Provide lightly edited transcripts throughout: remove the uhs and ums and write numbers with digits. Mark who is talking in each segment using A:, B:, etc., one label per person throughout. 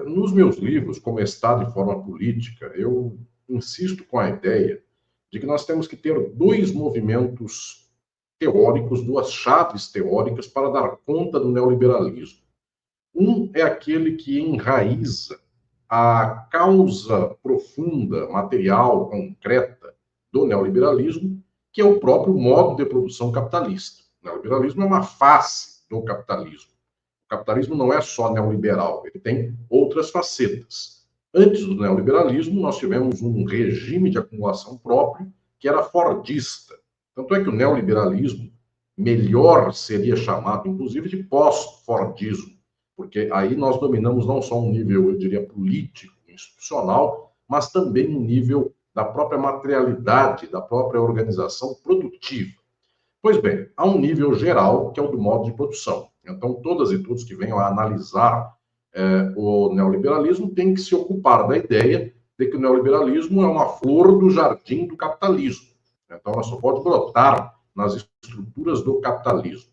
A: Nos meus livros, como Estado e Forma Política, eu insisto com a ideia de que nós temos que ter dois movimentos teóricos, duas chaves teóricas para dar conta do neoliberalismo. Um é aquele que enraiza a causa profunda, material, concreta do neoliberalismo, que é o próprio modo de produção capitalista. O neoliberalismo é uma face do capitalismo. O capitalismo não é só neoliberal, ele tem outras facetas. Antes do neoliberalismo, nós tivemos um regime de acumulação próprio que era fordista. Tanto é que o neoliberalismo melhor seria chamado, inclusive, de pós-fordismo, porque aí nós dominamos não só um nível, eu diria, político, institucional, mas também um nível da própria materialidade, da própria organização produtiva. Pois bem, há um nível geral, que é o do modo de produção. Então, todas e todos que venham a analisar o neoliberalismo têm que se ocupar da ideia de que o neoliberalismo é uma flor do jardim do capitalismo. Então, ela só pode brotar nas estruturas do capitalismo.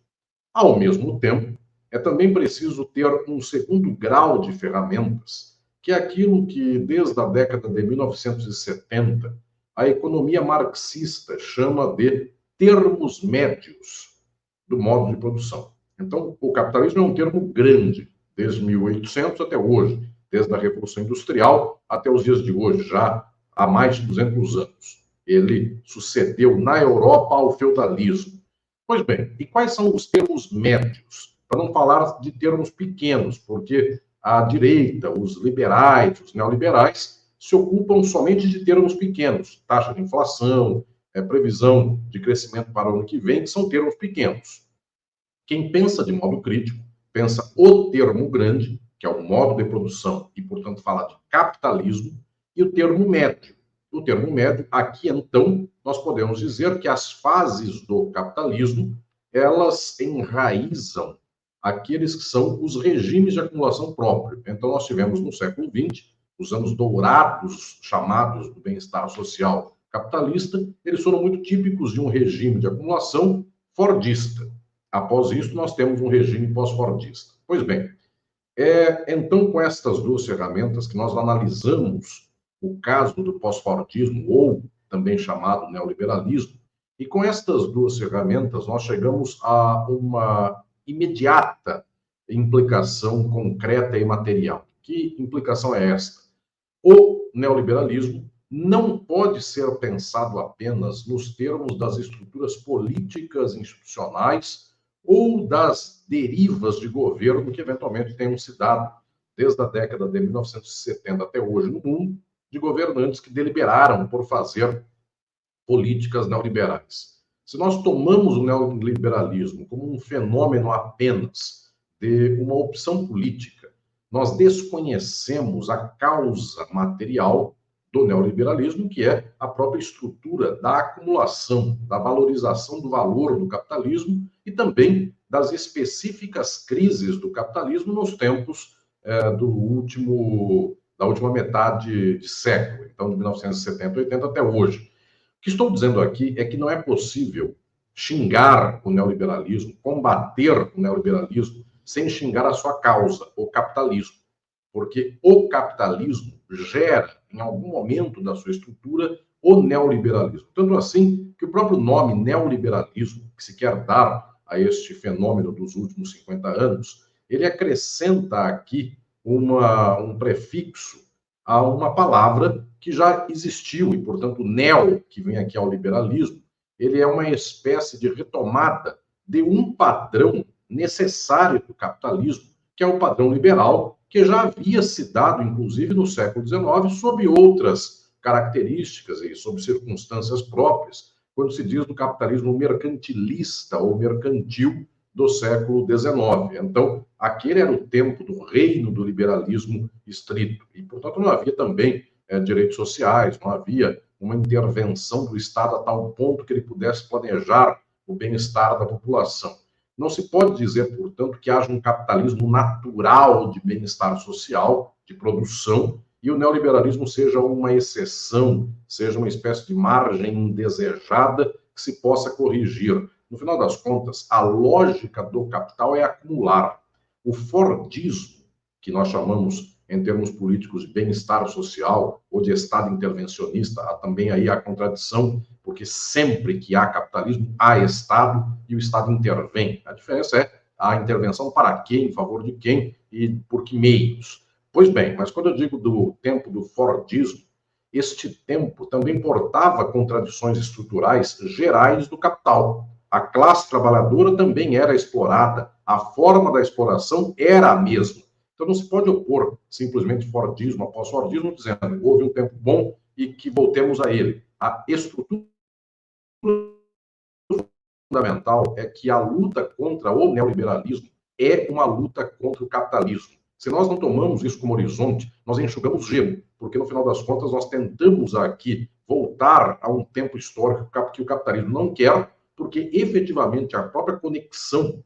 A: Ao mesmo tempo, é também preciso ter um segundo grau de ferramentas, que é aquilo que, desde a década de 1970, a economia marxista chama de termos médios do modo de produção. Então, o capitalismo é um termo grande, desde 1800 até hoje, desde a Revolução Industrial até os dias de hoje, já há mais de 200 anos. Ele sucedeu na Europa ao feudalismo. Pois bem, e quais são os termos médios? Para não falar de termos pequenos, porque a direita, os liberais, os neoliberais, se ocupam somente de termos pequenos, taxa de inflação, previsão de crescimento para o ano que vem, que são termos pequenos. Quem pensa de modo crítico, pensa o termo grande, que é o modo de produção, e, portanto, fala de capitalismo, e o termo médio. O termo médio, aqui, então, nós podemos dizer que as fases do capitalismo, elas enraizam aqueles que são os regimes de acumulação próprio. Então, nós tivemos no século XX, os anos dourados, chamados do bem-estar social capitalista, eles foram muito típicos de um regime de acumulação fordista. Após isso, nós temos um regime pós-fordista. Pois bem, então, com estas duas ferramentas que nós analisamos o caso do pós-fordismo, ou também chamado neoliberalismo, e com estas duas ferramentas nós chegamos a uma imediata implicação concreta e material. Que implicação é esta? O neoliberalismo não pode ser pensado apenas nos termos das estruturas políticas institucionais ou das derivas de governo que eventualmente tenham se dado desde a década de 1970 até hoje no mundo, de governantes que deliberaram por fazer políticas neoliberais. Se nós tomamos o neoliberalismo como um fenômeno apenas de uma opção política, nós desconhecemos a causa material do neoliberalismo, que é a própria estrutura da acumulação, da valorização do valor do capitalismo e também das específicas crises do capitalismo nos tempos da última metade de século, então de 1970, 80 até hoje. O que estou dizendo aqui é que não é possível xingar o neoliberalismo, combater o neoliberalismo, sem xingar a sua causa, o capitalismo. Porque o capitalismo gera, em algum momento da sua estrutura, o neoliberalismo. Tanto assim que o próprio nome neoliberalismo, que se quer dar a este fenômeno dos últimos 50 anos, ele acrescenta aqui um prefixo a uma palavra que já existiu, e, portanto, o neo, que vem aqui ao liberalismo, ele é uma espécie de retomada de um padrão necessário do capitalismo, que é o padrão liberal, que já havia se dado, inclusive, no século XIX, sob outras características e sob circunstâncias próprias, quando se diz do capitalismo mercantilista ou mercantil do século XIX. Então, aquele era o tempo do reino do liberalismo estrito. E, portanto, não havia também direitos sociais, não havia uma intervenção do Estado a tal ponto que ele pudesse planejar o bem-estar da população. Não se pode dizer, portanto, que haja um capitalismo natural de bem-estar social, de produção, e o neoliberalismo seja uma exceção, seja uma espécie de margem indesejada que se possa corrigir. No final das contas, a lógica do capital é acumular. O fordismo, que nós chamamos, em termos políticos, de bem-estar social ou de Estado intervencionista. Há também aí a contradição, porque sempre que há capitalismo, há Estado e o Estado intervém. A diferença é a intervenção para quem, em favor de quem e por que meios. Pois bem, mas quando eu digo do tempo do Fordismo, este tempo também portava contradições estruturais gerais do capital. A classe trabalhadora também era explorada, a forma da exploração era a mesma. Então não se pode opor simplesmente Fordismo após Fordismo, dizendo que houve um tempo bom e que voltemos a ele. A estrutura fundamental é que a luta contra o neoliberalismo é uma luta contra o capitalismo. Se nós não tomamos isso como horizonte, nós enxugamos gelo, porque no final das contas nós tentamos aqui voltar a um tempo histórico que o capitalismo não quer, porque efetivamente a própria conexão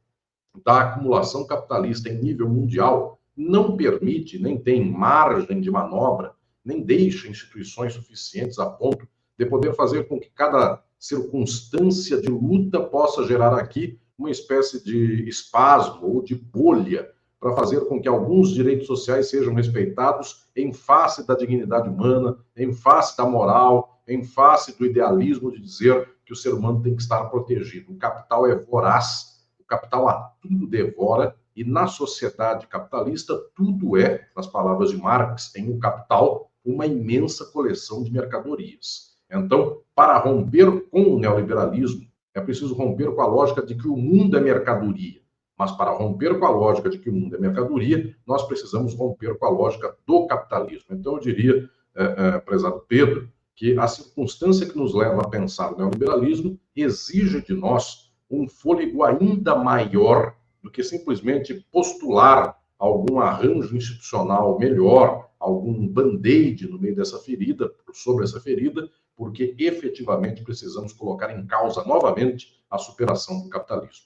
A: da acumulação capitalista em nível mundial não permite, nem tem margem de manobra, nem deixa instituições suficientes a ponto de poder fazer com que cada circunstância de luta possa gerar aqui uma espécie de espasmo ou de bolha para fazer com que alguns direitos sociais sejam respeitados em face da dignidade humana, em face da moral, em face do idealismo de dizer que o ser humano tem que estar protegido. O capital é voraz, o capital a tudo devora, e na sociedade capitalista tudo é, nas palavras de Marx, em um capital, uma imensa coleção de mercadorias. Então, para romper com o neoliberalismo, é preciso romper com a lógica de que o mundo é mercadoria. Mas para romper com a lógica de que o mundo é mercadoria, nós precisamos romper com a lógica do capitalismo. Então, eu diria, prezado Pedro, que a circunstância que nos leva a pensar o neoliberalismo exige de nós um fôlego ainda maior do que simplesmente postular algum arranjo institucional melhor, algum band-aid no meio dessa ferida, sobre essa ferida, porque efetivamente precisamos colocar em causa novamente a superação do capitalismo.